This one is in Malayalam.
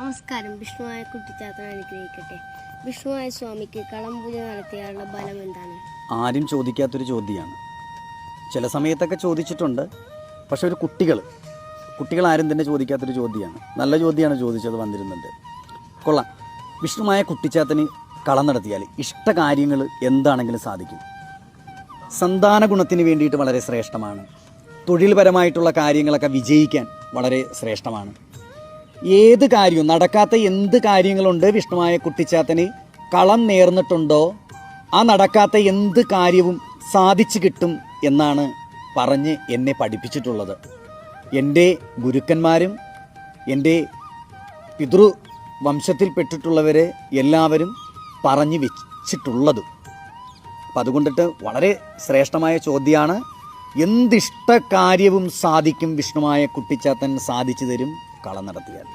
നമസ്കാരം. വിഷ്ണുവായ കുട്ടിച്ചാത്തൻ അനുഗ്രഹിക്കട്ടെ. വിഷ്ണുവായ സ്വാമിക്ക് കളം പൂജ നടത്തിയാലുള്ള ഫലം എന്താണ്? ആരും ചോദിക്കാത്തൊരു ചോദ്യമാണ്. ചില സമയത്തൊക്കെ ചോദിച്ചിട്ടുണ്ട്, പക്ഷെ ഒരു കുട്ടികൾ ആരും തന്നെ ചോദിക്കാത്തൊരു ചോദ്യമാണ്. നല്ല ചോദ്യമാണ് ചോദിച്ചത്, വന്നിരുന്നുണ്ട്. കൊള്ളാം. വിഷ്ണുവായ കുട്ടിച്ചാത്തന് കളം നടത്തിയാൽ ഇഷ്ടകാര്യങ്ങൾ എന്താണെങ്കിലും സാധിക്കും. സന്താന ഗുണത്തിന് വേണ്ടിയിട്ട് വളരെ ശ്രേഷ്ഠമാണ്. തൊഴിൽപരമായിട്ടുള്ള കാര്യങ്ങളൊക്കെ വിജയിക്കാൻ വളരെ ശ്രേഷ്ഠമാണ്. ഏത് കാര്യവും, നടക്കാത്ത എന്ത് കാര്യങ്ങളുണ്ട് വിഷ്ണുവായ കുട്ടിച്ചാത്തന് കളം നേർന്നിട്ടുണ്ടോ ആ നടക്കാത്ത എന്ത് കാര്യവും സാധിച്ചു കിട്ടും എന്നാണ് പറഞ്ഞ് എന്നെ പഠിപ്പിച്ചിട്ടുള്ളത്. എൻ്റെ ഗുരുക്കന്മാരും എൻ്റെ പിതൃവംശത്തിൽപ്പെട്ടിട്ടുള്ളവരെ എല്ലാവരും പറഞ്ഞു വെച്ചിട്ടുള്ളത്. അപ്പം അതുകൊണ്ടിട്ട് വളരെ ശ്രേഷ്ഠമായ ചോദ്യമാണ്. എന്തിഷ്ട കാര്യവും സാധിക്കും വിഷ്ണുവായ കുട്ടിച്ചാത്തൻ സാധിച്ചു തരും കളം നടത്തിയാൽ.